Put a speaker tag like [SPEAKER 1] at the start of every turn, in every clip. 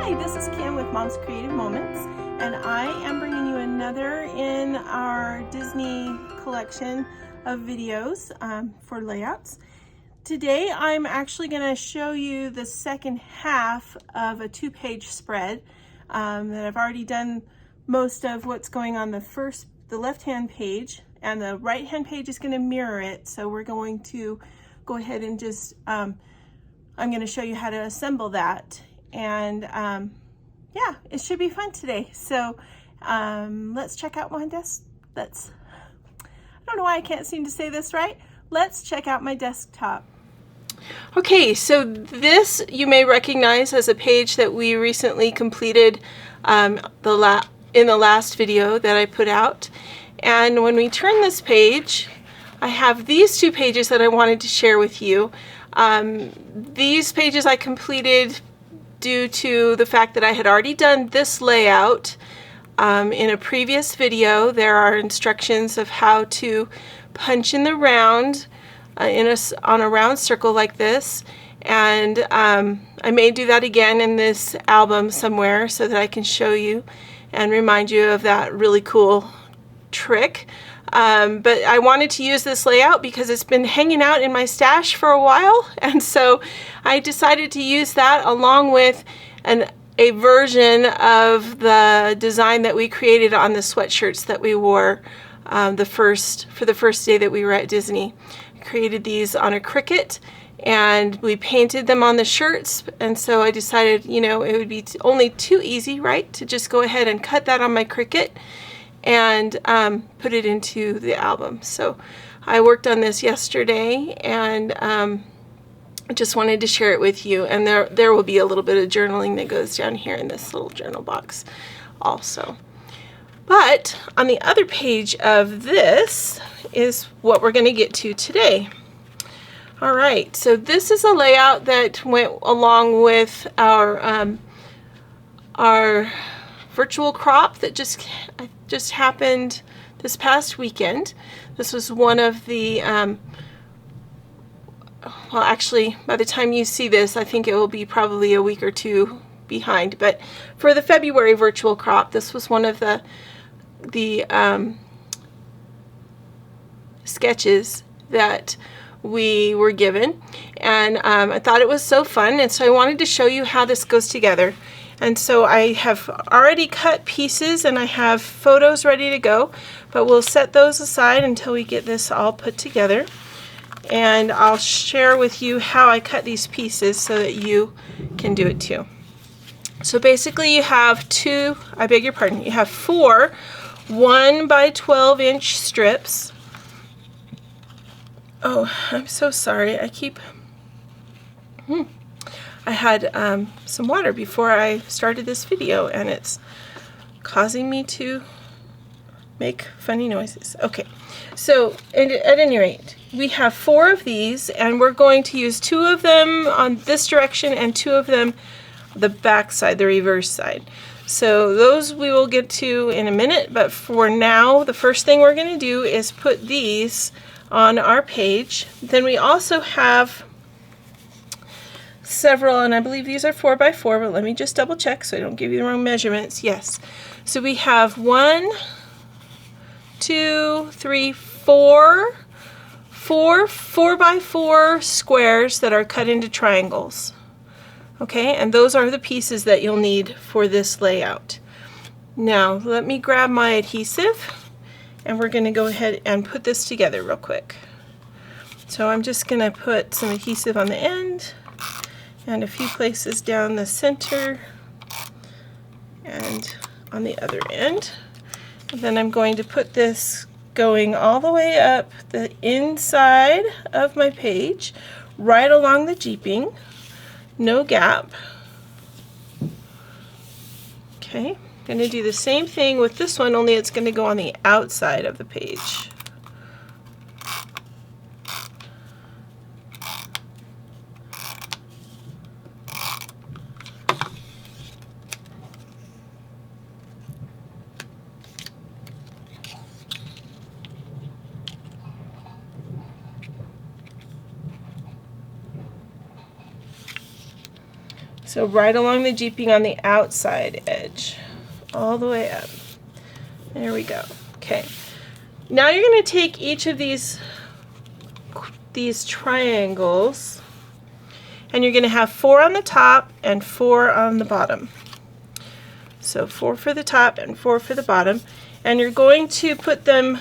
[SPEAKER 1] Hi, this is Kim with Mom's Creative Moments, and I am bringing you another in our Disney collection of videos for layouts. Today I'm actually going to show you the second half of a two-page spread that I've already done most of what's going on the left-hand page, and the right-hand page is going to mirror it. So we're going to go ahead and just I'm going to show you how to assemble that, and yeah, it should be fun today. So let's check out my desk. I don't know why I can't seem to say this right. Let's check out my desktop. Okay, so this you may recognize as a page that we recently completed in the last video that I put out. And when we turn this page, I have these two pages that I wanted to share with you. These pages I completed due to the fact that I had already done this layout in a previous video. There are instructions of how to punch in the round on a round circle like this, and I may do that again in this album somewhere so that I can show you and remind you of that really cool trick. But I wanted to use this layout because it's been hanging out in my stash for a while, and so I decided to use that along with a version of the design that we created on the sweatshirts that we wore for the first day that we were at Disney. I created these on a Cricut, and we painted them on the shirts, and so I decided, you know, it would be only too easy, right, to just go ahead and cut that on my Cricut and put it into the album. So I worked on this yesterday, and I just wanted to share it with you. And there will be a little bit of journaling that goes down here in this little journal box also. But on the other page of this is what we're going to get to today. All right, so this is a layout that went along with our virtual crop that just happened this past weekend. This was one of the well, actually, by the time you see this, I think it will be probably a week or two behind. But for the February virtual crop, this was one of the sketches that we were given, and I thought it was so fun, and so I wanted to show you how this goes together. And so I have already cut pieces, and I have photos ready to go, but we'll set those aside until we get this all put together. And I'll share with you how I cut these pieces so that you can do it too. So basically you have you have 4 1 by 12 inch strips. Oh, I'm so sorry. I had some water before I started this video, and it's causing me to make funny noises. Okay, so at any rate, we have 4 of these, and we're going to use 2 of them on this direction and 2 of them the back side, the reverse side. So those we will get to in a minute, but for now, the first thing we're going to do is put these on our page. Then we also have several, and I believe these are 4 by 4, but let me just double check so I don't give you the wrong measurements. Yes. So we have 1, 2, 3, 4 4 by 4 squares that are cut into triangles. Okay, and those are the pieces that you'll need for this layout. Now let me grab my adhesive, and we're going to go ahead and put this together real quick. So I'm just going to put some adhesive on the end and a few places down the center and on the other end. And then I'm going to put this going all the way up the inside of my page, right along the jeeping, no gap. Okay, I'm going to do the same thing with this one, only it's going to go on the outside of the page. So right along the jeeping on the outside edge, all the way up. There we go. Okay. Now you're going to take each of these triangles, and you're going to have 4 on the top and 4 on the bottom. So 4 for the top and 4 for the bottom, and you're going to put them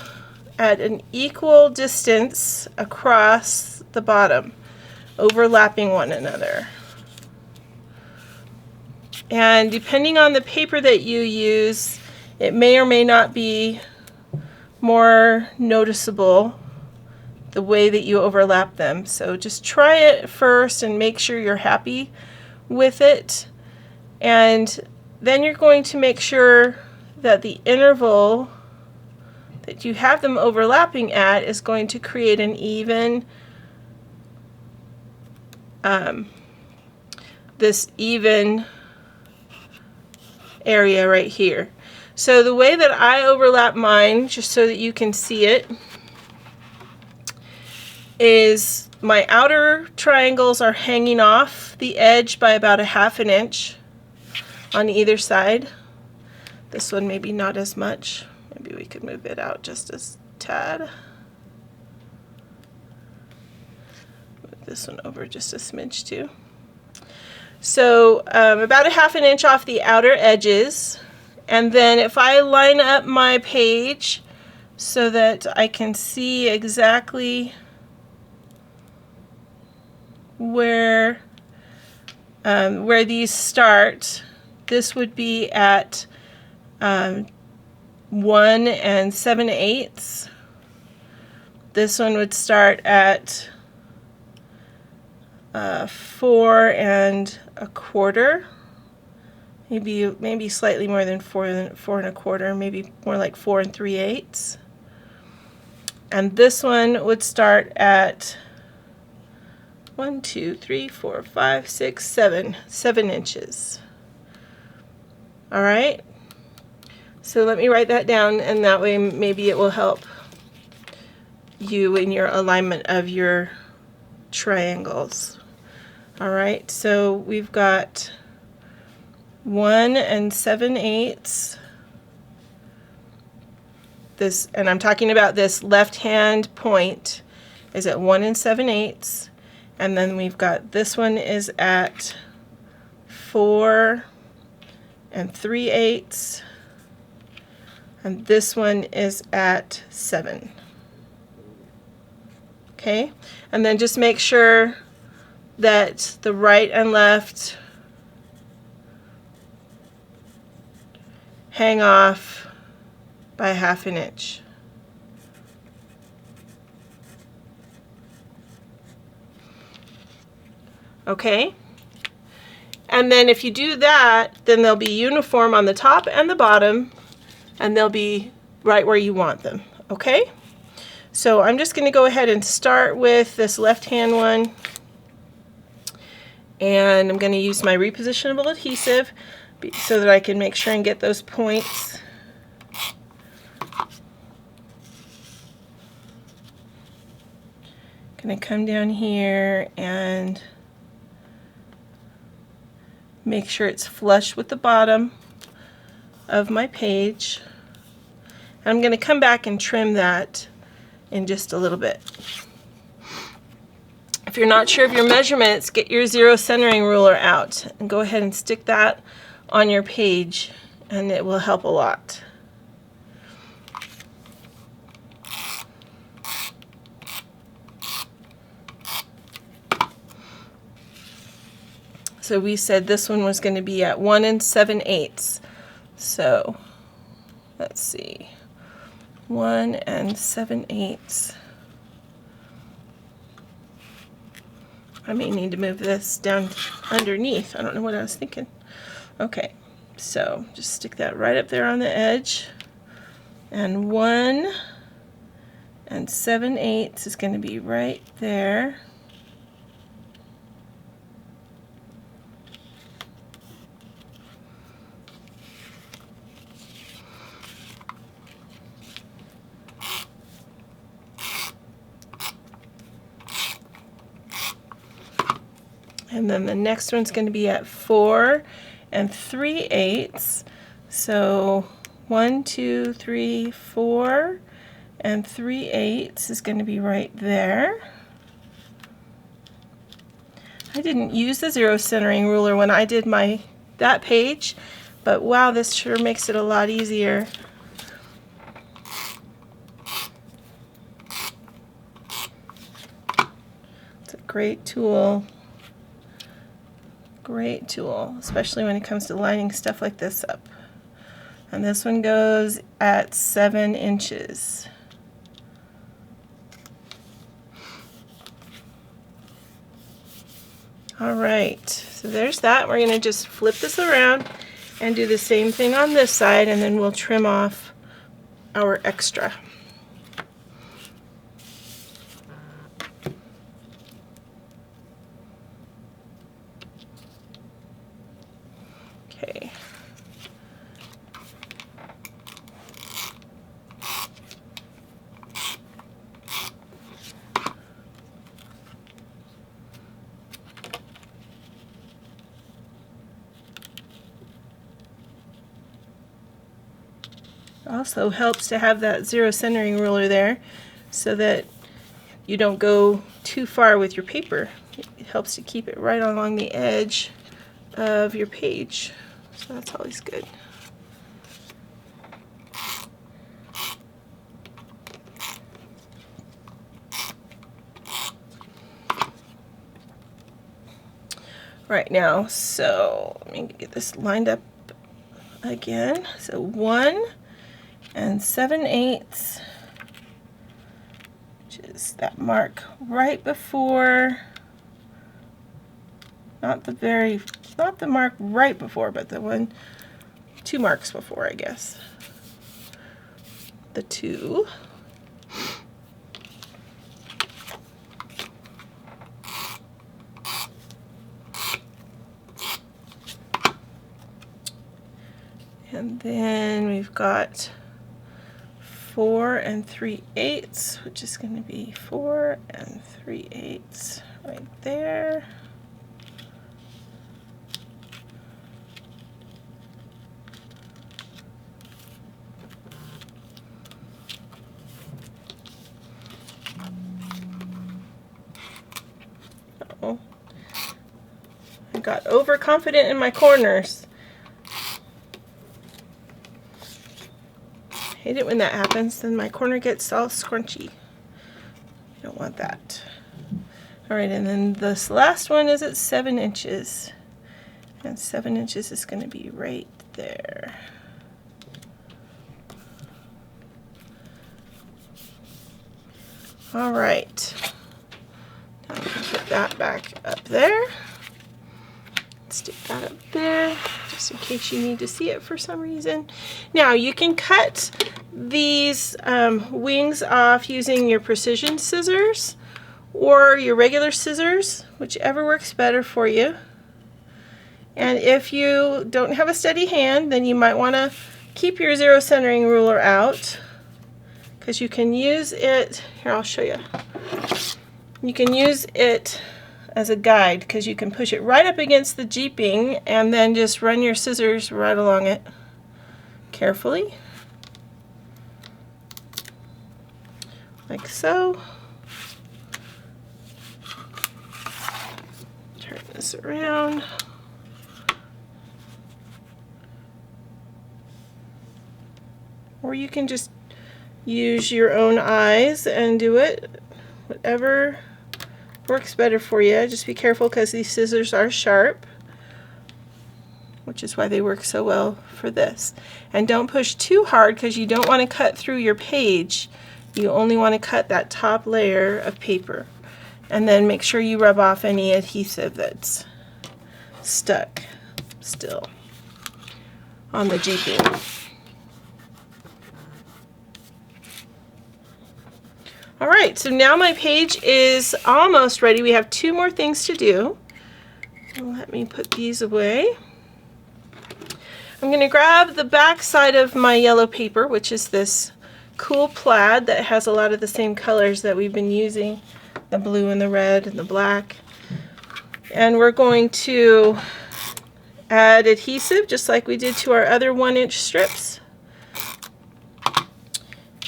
[SPEAKER 1] at an equal distance across the bottom, overlapping one another. And depending on the paper that you use, it may or may not be more noticeable the way that you overlap them. So just try it first and make sure you're happy with it. And then you're going to make sure that the interval that you have them overlapping at is going to create an even this even area right here. So the way that I overlap mine, just so that you can see it, is my outer triangles are hanging off the edge by about 1/2 inch on either side. This one maybe not as much. Maybe we could move it out just a tad. Move this one over just a smidge too. So about 1/2 inch off the outer edges, and then if I line up my page so that I can see exactly where these start, this would be at 1 7/8. This one would start at 4 1/4. Maybe slightly more than 4 1/4. Maybe more like 4 3/8. And this one would start at 1 2 3 4 5 6 7 inches. All right. So let me write that down, and that way maybe it will help you in your alignment of your triangles. All right, so we've got 1 7/8. This, and I'm talking about this left-hand point, is at 1 7/8, and then we've got this one is at 4 3/8, and this one is at 7. Okay, and then just make sure that the right and left hang off by 1/2 inch. Okay, and then if you do that, then they'll be uniform on the top and the bottom, and they'll be right where you want them. Okay, so I'm just going to go ahead and start with this left hand one, and I'm going to use my repositionable adhesive so that I can make sure and get those points. Going to come down here and make sure it's flush with the bottom of my page. I'm going to come back and trim that in just a little bit. If you're not sure of your measurements, get your zero centering ruler out and go ahead and stick that on your page, and it will help a lot. So we said this one was going to be at 1 7/8. So let's see, 1 7/8. I may need to move this down underneath. I don't know what I was thinking. Okay, so just stick that right up there on the edge. And 1 7/8 is going to be right there. And then the next one's going to be at 4 3/8. So 1, 2, 3, 4 3/8 is going to be right there. I didn't use the zero centering ruler when I did that page, but wow, this sure makes it a lot easier. It's a great tool. Great tool, especially when it comes to lining stuff like this up. And this one goes at 7 inches. All right, so there's that. We're going to just flip this around and do the same thing on this side, and then we'll trim off our extra. Okay. Also helps to have that zero centering ruler there so that you don't go too far with your paper. It helps to keep it right along the edge of your page. So that's always good. Right now, so let me get this lined up again. So 1 7/8, which is that mark right before, not the mark right before, but the one 2 marks before, I guess. The 2. And then we've got 4 3/8, which is going to be 4 3/8 right there. Uh-oh. I got overconfident in my corners. Hate it when that happens, then my corner gets all scrunchy. You don't want that. Alright, and then this last one is at 7 inches. And 7 inches is going to be right there. Alright. Now I can put that back up there. Stick that up there, just in case you need to see it for some reason. Now you can cut these wings off using your precision scissors or your regular scissors, whichever works better for you. And if you don't have a steady hand, then you might want to keep your zero centering ruler out, because you can use it, here I'll show you. You can use it as a guide, because you can push it right up against the jeeping and then just run your scissors right along it carefully, like so. Turn this around. Or you can just use your own eyes and do it, whatever works better for you. Just be careful, because these scissors are sharp, which is why they work so well for this. And don't push too hard, because you don't want to cut through your page. You only want to cut that top layer of paper. And then make sure you rub off any adhesive that's stuck still on the jeeping. Alright, so now my page is almost ready. We have 2 more things to do. Let me put these away. I'm going to grab the back side of my yellow paper, which is this cool plaid that has a lot of the same colors that we've been using, the blue and the red and the black. And we're going to add adhesive just like we did to our other 1-inch strips.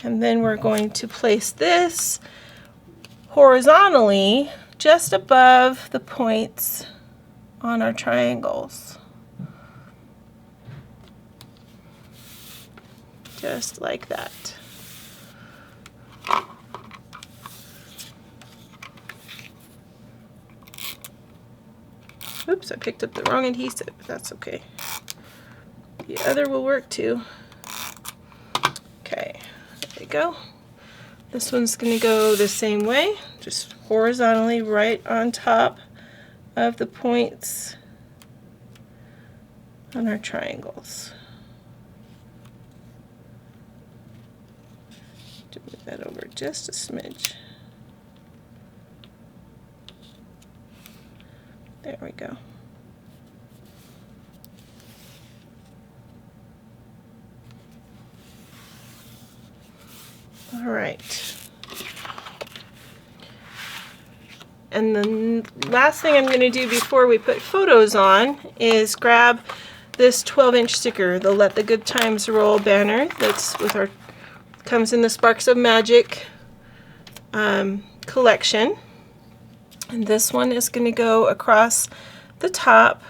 [SPEAKER 1] And then we're going to place this horizontally just above the points on our triangles. Just like that. Oops, I picked up the wrong adhesive. That's okay. The other will work too. Okay, there you go. This one's going to go the same way, just horizontally right on top of the points on our triangles. To move that over just a smidge. There we go. All right. And the last thing I'm going to do before we put photos on is grab this 12-inch sticker, the Let the Good Times Roll banner that's with our, comes in the Sparks of Magic collection. And this one is going to go across the top,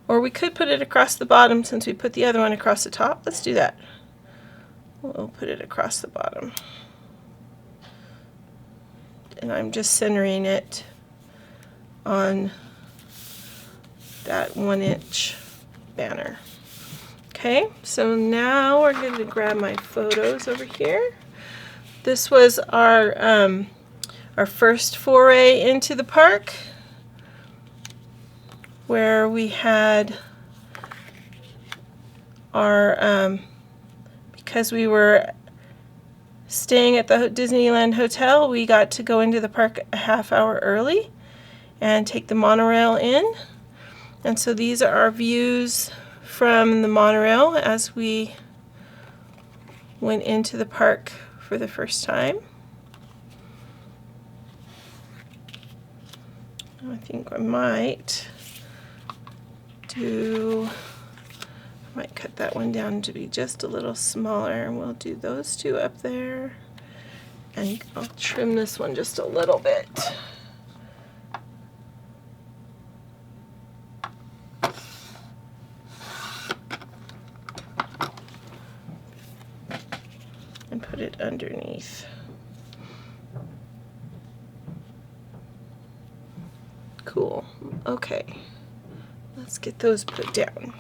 [SPEAKER 1] or we could put it across the bottom since we put the other one across the top. Let's do that. We'll put it across the bottom. And I'm just centering it on that 1-inch banner. Okay, so now we're going to grab my photos over here. This was our first foray into the park, where we had our, because we were staying at the Disneyland Hotel, we got to go into the park a half hour early and take the monorail in. And so these are our views from the monorail as we went into the park for the first time. I think I might cut that one down to be just a little smaller, and we'll do those two up there, and I'll trim this one just a little bit. And put it underneath. Cool. Okay. Let's get those put down.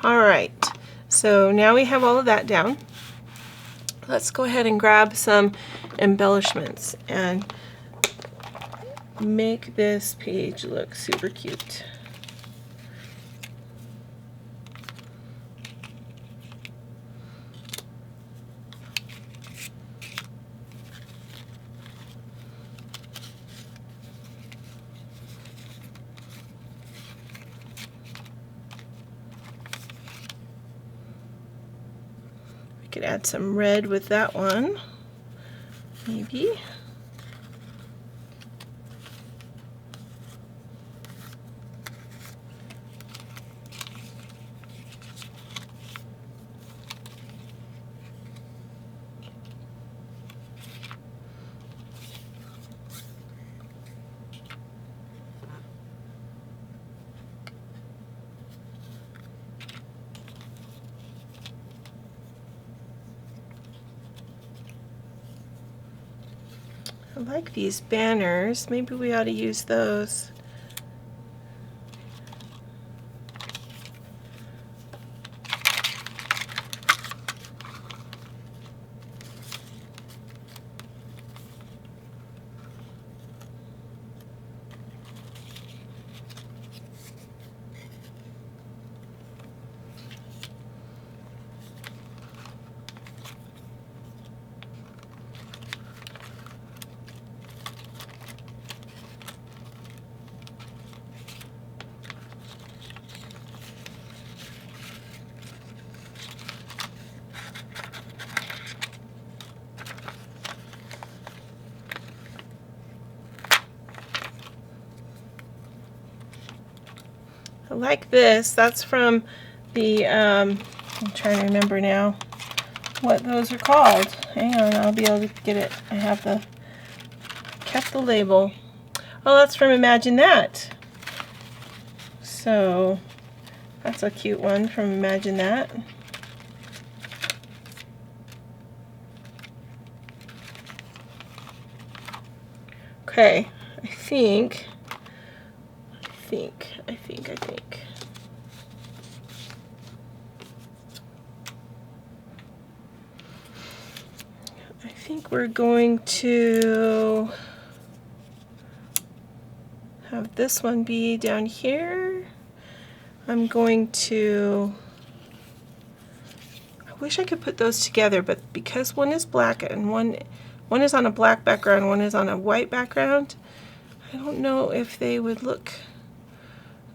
[SPEAKER 1] Alright, so now we have all of that down. Let's go ahead and grab some embellishments and make this page look super cute. could add some red with that one, maybe. I like these banners. Maybe we ought to use those. I like this. That's from the, I'm trying to remember now what those are called. Hang on, I'll be able to get it. I have kept the label. Oh, that's from Imagine That. So, that's a cute one from Imagine That. Okay, I think we're going to have this one be down here. I'm going to, I wish I could put those together, but because one is black and one is on a black background, one is on a white background, I don't know if they would look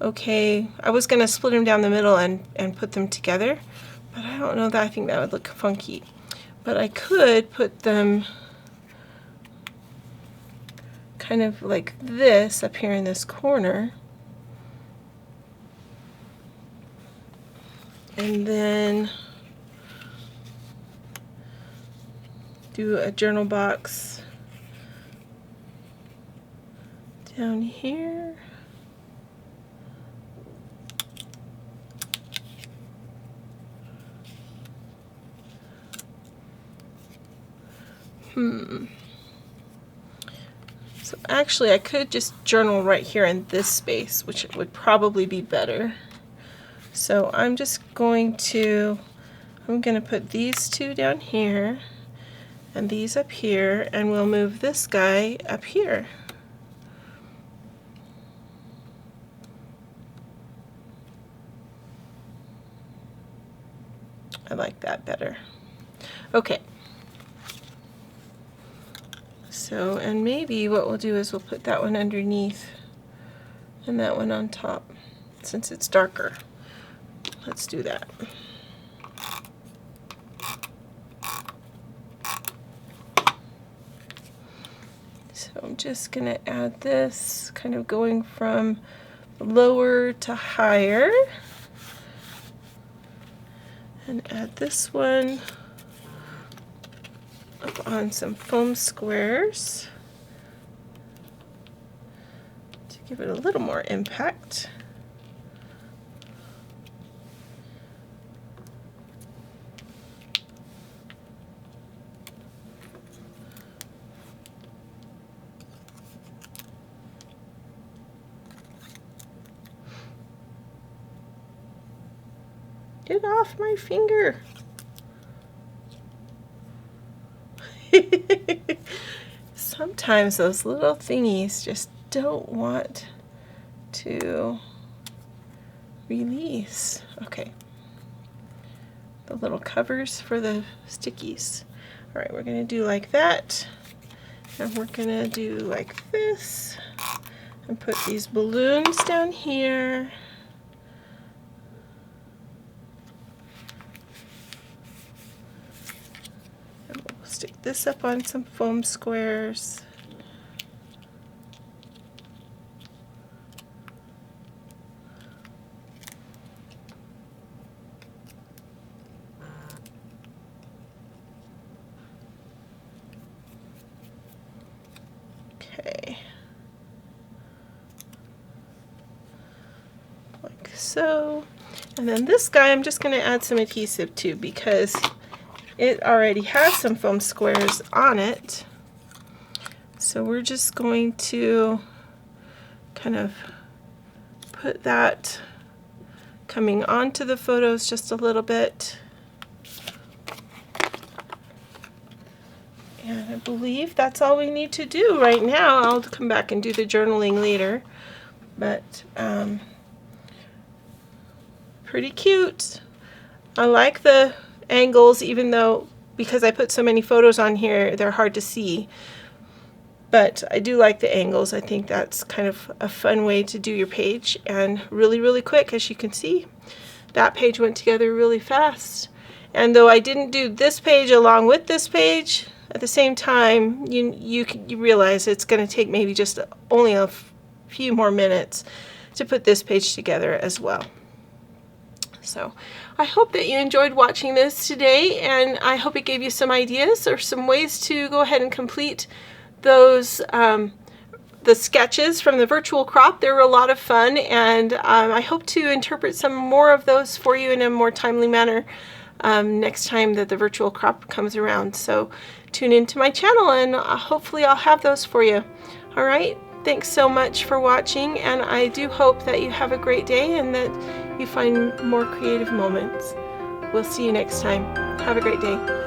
[SPEAKER 1] okay. I was going to split them down the middle and put them together, but I don't know that I think that would look funky. But I could put them kind of like this up here in this corner. And then do a journal box down here. So actually I could just journal right here in this space, which would probably be better. So I'm going to put these two down here and these up here, and we'll move this guy up here. I like that better. Okay. So, and maybe what we'll do is we'll put that one underneath and that one on top, since it's darker. Let's do that. So I'm just going to add this, kind of going from lower to higher, and add this one up on some foam squares to give it a little more impact. Get off my finger. Sometimes those little thingies just don't want to release. Okay. The little covers for the stickies. All right, we're going to do like that. And we're going to do like this. And put these balloons down here. stick this up on some foam squares. Okay. Like so. And then this guy I'm just going to add some adhesive to because it already has some foam squares on it. So we're just going to kind of put that coming onto the photos just a little bit. And I believe that's all we need to do right now. I'll come back and do the journaling later. But pretty cute. I like the angles, even though because I put so many photos on here, they're hard to see. But I do like the angles. I think that's kind of a fun way to do your page, and really, really quick. As you can see, that page went together really fast. And though I didn't do this page along with this page, at the same time, you realize it's going to take maybe just only a few more minutes to put this page together as well. So I hope that you enjoyed watching this today, and I hope it gave you some ideas or some ways to go ahead and complete those the sketches from the virtual crop. They were a lot of fun, and I hope to interpret some more of those for you in a more timely manner next time that the virtual crop comes around. So tune into my channel, and hopefully I'll have those for you. All right, thanks so much for watching, and I do hope that you have a great day and that you find more creative moments. We'll see you next time. Have a great day.